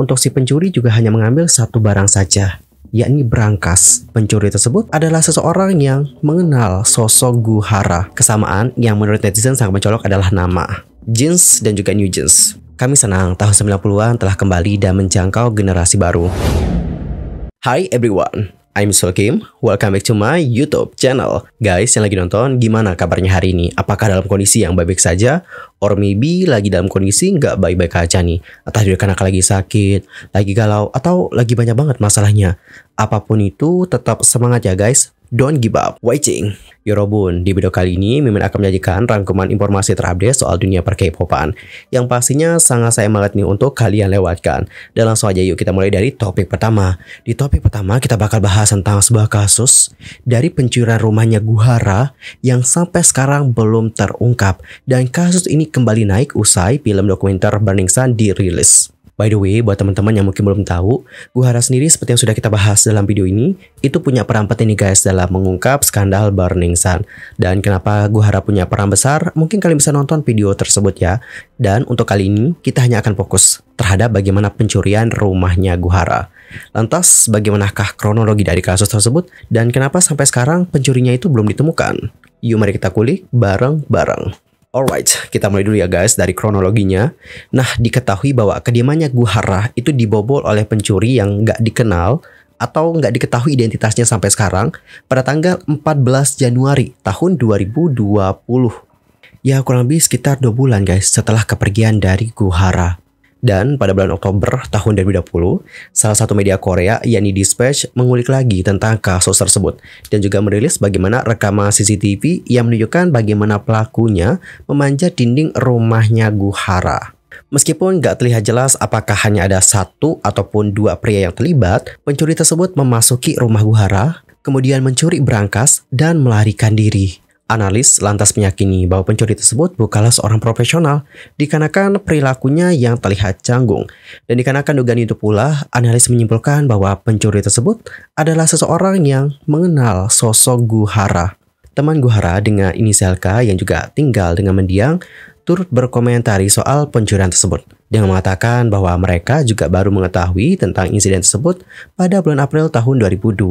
untuk si pencuri juga hanya mengambil satu barang saja, yakni berangkas. Pencuri tersebut adalah seseorang yang mengenal sosok Guhara. Kesamaan yang menurut netizen sangat mencolok adalah nama, jeans, dan juga new jeans. Kami senang tahun 90-an telah kembali dan menjangkau generasi baru. Hi everyone, I'm Sulkim. Welcome back to my YouTube channel. Guys yang lagi nonton, gimana kabarnya hari ini? Apakah dalam kondisi yang baik-baik saja? Or maybe lagi dalam kondisi nggak baik-baik aja nih? Entah karena lagi sakit, lagi galau, atau lagi banyak banget masalahnya. Apapun itu, tetap semangat ya guys. Don't give up. Waiting. Yorobun, di video kali ini Mimin akan menyajikan rangkuman informasi terupdate soal dunia per-K-popan yang pastinya sangat sayang banget nih untuk kalian lewatkan. Dan langsung aja yuk kita mulai dari topik pertama. Di topik pertama kita bakal bahas tentang sebuah kasus dari pencurian rumahnya Guhara yang sampai sekarang belum terungkap. Dan kasus ini kembali naik usai film dokumenter Burning Sun dirilis. By the way, buat teman-teman yang mungkin belum tahu, Guhara sendiri seperti yang sudah kita bahas dalam video ini, itu punya peran penting nih guys dalam mengungkap skandal Burning Sun. Dan kenapa Guhara punya peran besar, mungkin kalian bisa nonton video tersebut ya. Dan untuk kali ini, kita hanya akan fokus terhadap bagaimana pencurian rumahnya Guhara. Lantas, bagaimanakah kronologi dari kasus tersebut, dan kenapa sampai sekarang pencurinya itu belum ditemukan? Yuk mari kita kulik bareng-bareng. Alright, kita mulai dulu ya guys dari kronologinya. Nah, diketahui bahwa kediamannya Guhara itu dibobol oleh pencuri yang nggak dikenal atau nggak diketahui identitasnya sampai sekarang pada tanggal 14 Januari tahun 2020. Ya, kurang lebih sekitar 2 bulan guys setelah kepergian dari Guhara. Dan pada bulan Oktober tahun 2020, salah satu media Korea yakni Dispatch mengulik lagi tentang kasus tersebut dan juga merilis bagaimana rekaman CCTV yang menunjukkan bagaimana pelakunya memanjat dinding rumahnya Guhara. Meskipun gak terlihat jelas apakah hanya ada satu ataupun dua pria yang terlibat, pencuri tersebut memasuki rumah Guhara, kemudian mencuri berangkas dan melarikan diri. Analis lantas meyakini bahwa pencuri tersebut bukanlah seorang profesional dikarenakan perilakunya yang terlihat canggung. Dan dikarenakan dugaan itu pula, analis menyimpulkan bahwa pencuri tersebut adalah seseorang yang mengenal sosok Guhara. Teman Guhara dengan inisial K yang juga tinggal dengan mendiang turut berkomentari soal pencurian tersebut dengan mengatakan bahwa mereka juga baru mengetahui tentang insiden tersebut pada bulan April tahun 2020.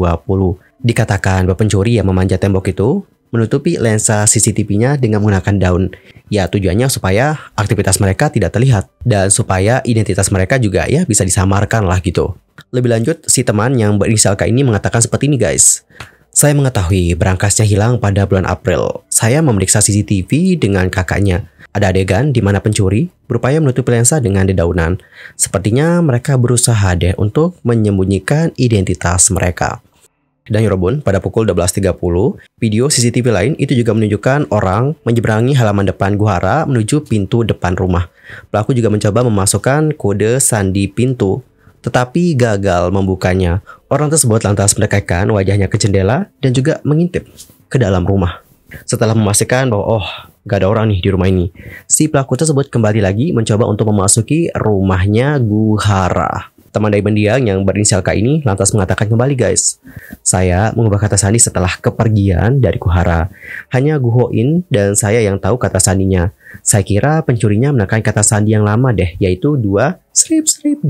Dikatakan bahwa pencuri yang memanjat tembok itu menutupi lensa CCTV-nya dengan menggunakan daun. Ya, tujuannya supaya aktivitas mereka tidak terlihat dan supaya identitas mereka juga ya bisa disamarkan lah gitu. Lebih lanjut, si teman yang berinisial K ini mengatakan seperti ini guys. Saya mengetahui berangkasnya hilang pada bulan April. Saya memeriksa CCTV dengan kakaknya. Ada adegan di mana pencuri berupaya menutupi lensa dengan dedaunan. Sepertinya mereka berusaha deh untuk menyembunyikan identitas mereka. Dan Yorobun, pada pukul 12.30, video CCTV lain itu juga menunjukkan orang menyeberangi halaman depan Guhara menuju pintu depan rumah. Pelaku juga mencoba memasukkan kode sandi pintu, tetapi gagal membukanya. Orang tersebut lantas mendekatkan wajahnya ke jendela dan juga mengintip ke dalam rumah. Setelah memastikan bahwa gak ada orang nih di rumah ini, si pelaku tersebut kembali lagi mencoba untuk memasuki rumahnya Guhara. Teman dari mendiang yang berinisial K ini lantas mengatakan kembali guys, saya mengubah kata sandi setelah kepergian dari Guhara. Hanya Guhoin dan saya yang tahu kata sandinya. Saya kira pencurinya menekan kata sandi yang lama deh, yaitu 2 /2.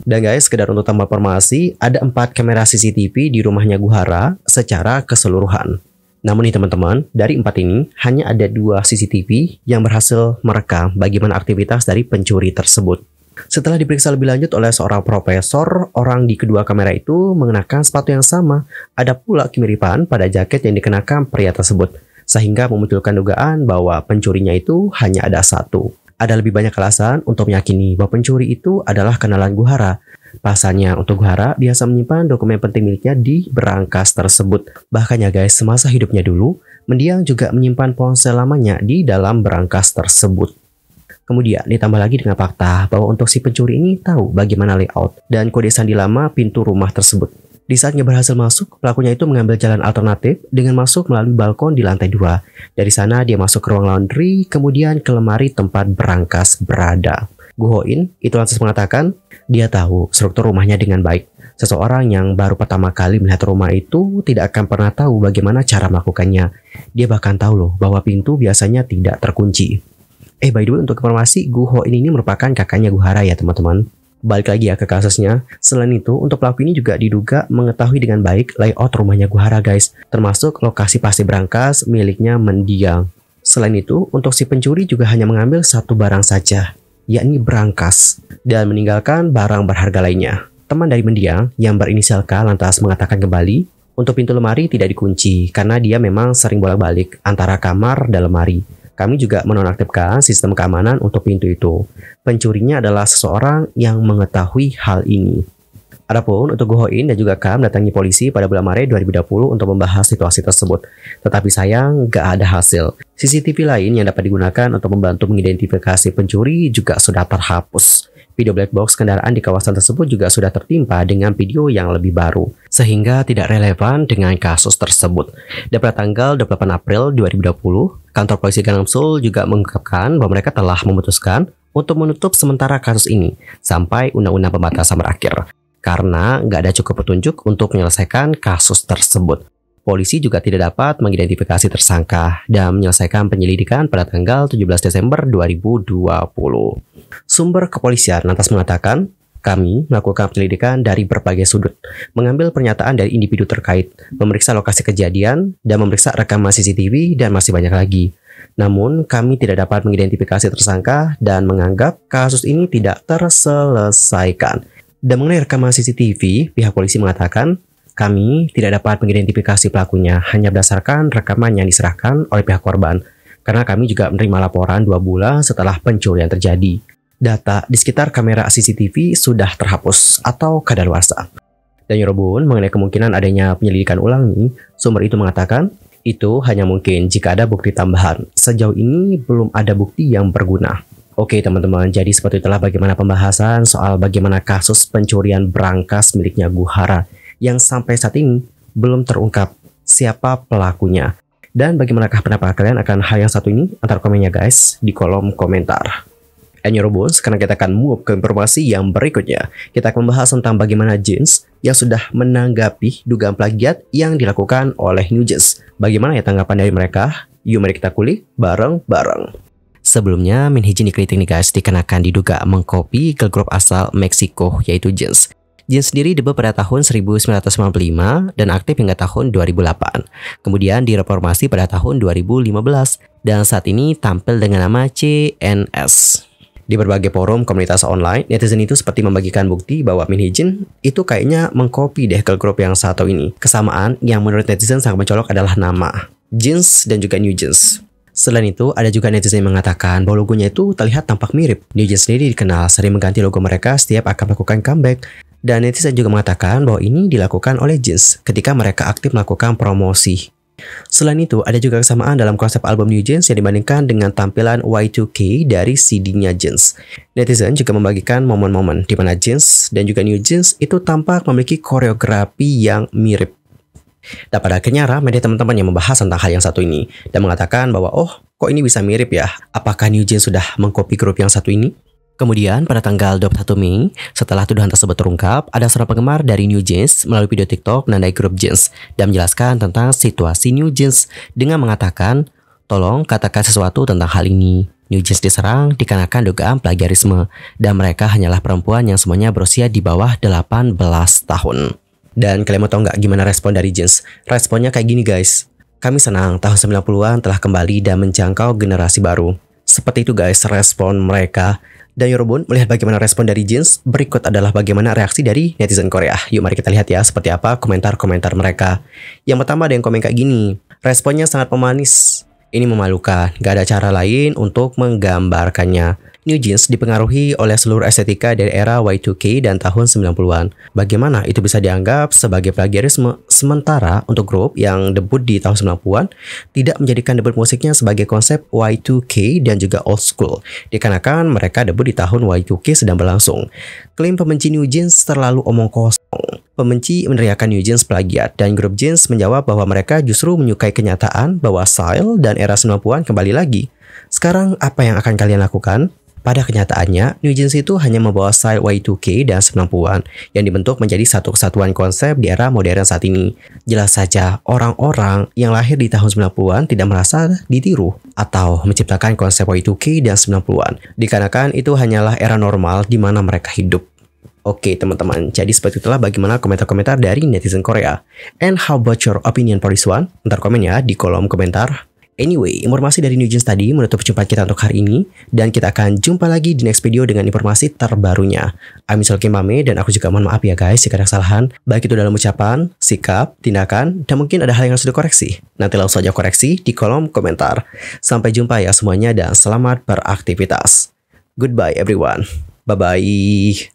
Dan guys, sekedar untuk tambah informasi, ada 4 kamera CCTV di rumahnya Guhara secara keseluruhan. Namun nih teman-teman, dari 4 ini hanya ada 2 CCTV yang berhasil merekam bagaimana aktivitas dari pencuri tersebut. Setelah diperiksa lebih lanjut oleh seorang profesor, orang di kedua kamera itu mengenakan sepatu yang sama. Ada pula kemiripan pada jaket yang dikenakan pria tersebut, sehingga memunculkan dugaan bahwa pencurinya itu hanya ada satu. Ada lebih banyak alasan untuk meyakini bahwa pencuri itu adalah kenalan Guhara. Pasalnya, untuk Guhara biasa menyimpan dokumen penting miliknya di berangkas tersebut. Bahkan ya guys, semasa hidupnya dulu, mendiang juga menyimpan ponsel lamanya di dalam berangkas tersebut. Kemudian ditambah lagi dengan fakta bahwa untuk si pencuri ini tahu bagaimana layout dan kode sandi lama pintu rumah tersebut. Di saatnya berhasil masuk, pelakunya itu mengambil jalan alternatif dengan masuk melalui balkon di lantai 2. Dari sana dia masuk ke ruang laundry, kemudian ke lemari tempat berangkas berada. Guhoin itu lantas mengatakan dia tahu struktur rumahnya dengan baik. Seseorang yang baru pertama kali melihat rumah itu tidak akan pernah tahu bagaimana cara melakukannya. Dia bahkan tahu loh bahwa pintu biasanya tidak terkunci. By the way, untuk informasi, Guhoin ini merupakan kakaknya Guhara ya teman-teman. Balik lagi ya ke kasusnya. Selain itu, untuk pelaku ini juga diduga mengetahui dengan baik layout rumahnya Guhara guys, termasuk lokasi pasti berangkas miliknya mendiang. Selain itu, untuk si pencuri juga hanya mengambil satu barang saja, yakni berangkas, dan meninggalkan barang berharga lainnya. Teman dari mendiang yang berinisial K lantas mengatakan kembali, untuk pintu lemari tidak dikunci karena dia memang sering bolak-balik antara kamar dan lemari. Kami juga menonaktifkan sistem keamanan untuk pintu itu. Pencurinya adalah seseorang yang mengetahui hal ini. Adapun untuk Go Hoin dan juga Kam datangi polisi pada bulan Maret 2020 untuk membahas situasi tersebut. Tetapi sayang, gak ada hasil. CCTV lain yang dapat digunakan untuk membantu mengidentifikasi pencuri juga sudah terhapus. Video black box kendaraan di kawasan tersebut juga sudah tertimpa dengan video yang lebih baru, sehingga tidak relevan dengan kasus tersebut. Dan pada tanggal 28 April 2020, kantor polisi Gangnam-Seoul juga mengungkapkan bahwa mereka telah memutuskan untuk menutup sementara kasus ini sampai undang-undang pembatasan berakhir, karena nggak ada cukup petunjuk untuk menyelesaikan kasus tersebut. Polisi juga tidak dapat mengidentifikasi tersangka dan menyelesaikan penyelidikan pada tanggal 17 Desember 2020. Sumber kepolisian lantas mengatakan, kami melakukan penyelidikan dari berbagai sudut, mengambil pernyataan dari individu terkait, memeriksa lokasi kejadian, dan memeriksa rekaman CCTV, dan masih banyak lagi. Namun, kami tidak dapat mengidentifikasi tersangka dan menganggap kasus ini tidak terselesaikan. Dan mengenai rekaman CCTV, pihak polisi mengatakan, kami tidak dapat mengidentifikasi pelakunya hanya berdasarkan rekaman yang diserahkan oleh pihak korban, karena kami juga menerima laporan 2 bulan setelah pencurian terjadi. Data di sekitar kamera CCTV sudah terhapus atau kadaluarsa. Dan Yorobun mengenai kemungkinan adanya penyelidikan ulang nih, sumber itu mengatakan, itu hanya mungkin jika ada bukti tambahan. Sejauh ini belum ada bukti yang berguna. Oke teman-teman, jadi seperti itulah bagaimana pembahasan soal bagaimana kasus pencurian berangkas miliknya Guhara yang sampai saat ini belum terungkap siapa pelakunya. Dan bagaimanakah pendapat kalian akan hal yang satu ini? Antar komennya guys di kolom komentar. And Yorobun, sekarang kita akan move ke informasi yang berikutnya. Kita akan membahas tentang bagaimana Jeans yang sudah menanggapi dugaan plagiat yang dilakukan oleh New Jeans. Bagaimana ya tanggapan dari mereka? Yuk mari kita kulik bareng-bareng. Sebelumnya, Min Hee-jin dikritik nih guys, dikarenakan diduga mengcopy girl group asal Meksiko yaitu Jeans. Jeans sendiri debut pada tahun 1995 dan aktif hingga tahun 2008. Kemudian direformasi pada tahun 2015 dan saat ini tampil dengan nama CNS. Di berbagai forum komunitas online, netizen itu seperti membagikan bukti bahwa Min Hee-jin itu kayaknya mengcopy deh girl group yang satu ini. Kesamaan yang menurut netizen sangat mencolok adalah nama, Jeans dan juga New Jeans. Selain itu, ada juga netizen yang mengatakan bahwa logonya itu terlihat tampak mirip. New Jeans sendiri dikenal sering mengganti logo mereka setiap akan melakukan comeback. Dan netizen juga mengatakan bahwa ini dilakukan oleh Jeans ketika mereka aktif melakukan promosi. Selain itu, ada juga kesamaan dalam konsep album New Jeans yang dibandingkan dengan tampilan Y2K dari CD-nya Jeans. Netizen juga membagikan momen-momen di mana Jeans dan juga New Jeans itu tampak memiliki koreografi yang mirip. Dan pada akhirnya ramai deh teman-teman yang membahas tentang hal yang satu ini dan mengatakan bahwa oh, kok ini bisa mirip ya? Apakah New Jeans sudah mengcopy grup yang satu ini? Kemudian pada tanggal 21 Mei, setelah tuduhan tersebut terungkap, ada seorang penggemar dari New Jeans melalui video TikTok menandai grup Jeans dan menjelaskan tentang situasi New Jeans dengan mengatakan, tolong katakan sesuatu tentang hal ini. New Jeans diserang dikarenakan dugaan plagiarisme dan mereka hanyalah perempuan yang semuanya berusia di bawah 18 tahun. Dan kalian mau tahu nggak gimana respon dari Jeans? Responnya kayak gini guys. Kami senang tahun 90-an telah kembali dan menjangkau generasi baru. Seperti itu guys respon mereka. Dan Yorobun melihat bagaimana respon dari Jeans, berikut adalah bagaimana reaksi dari netizen Korea. Yuk mari kita lihat ya seperti apa komentar-komentar mereka. Yang pertama ada yang komen kayak gini, responnya sangat pemanis. Ini memalukan, gak ada cara lain untuk menggambarkannya. New Jeans dipengaruhi oleh seluruh estetika dari era Y2K dan tahun 90-an. Bagaimana itu bisa dianggap sebagai plagiarisme? Sementara untuk grup yang debut di tahun 90-an tidak menjadikan debut musiknya sebagai konsep Y2K dan juga old school, dikarenakan mereka debut di tahun Y2K sedang berlangsung. Klaim pembenci New Jeans terlalu omong kosong. Pembenci meneriakan New Jeans plagiat dan grup Jeans menjawab bahwa mereka justru menyukai kenyataan bahwa style dan era 90-an kembali lagi. Sekarang apa yang akan kalian lakukan? Pada kenyataannya, New Jeans itu hanya membawa style Y2K dan 90-an yang dibentuk menjadi satu kesatuan konsep di era modern saat ini. Jelas saja, orang-orang yang lahir di tahun 90-an tidak merasa ditiru atau menciptakan konsep Y2K dan 90-an, dikarenakan itu hanyalah era normal di mana mereka hidup. Oke teman-teman, jadi seperti itulah bagaimana komentar-komentar dari netizen Korea. And how about your opinion for this one? Ntar komen ya di kolom komentar. Anyway, informasi dari New Jeans tadi menutup perjumpaan kita untuk hari ini. Dan kita akan jumpa lagi di next video dengan informasi terbarunya. I'm Sulky Mame dan aku juga mohon maaf ya guys jika ada kesalahan. Baik itu dalam ucapan, sikap, tindakan, dan mungkin ada hal yang harus dikoreksi. Nanti langsung saja koreksi di kolom komentar. Sampai jumpa ya semuanya dan selamat beraktivitas. Goodbye everyone. Bye-bye.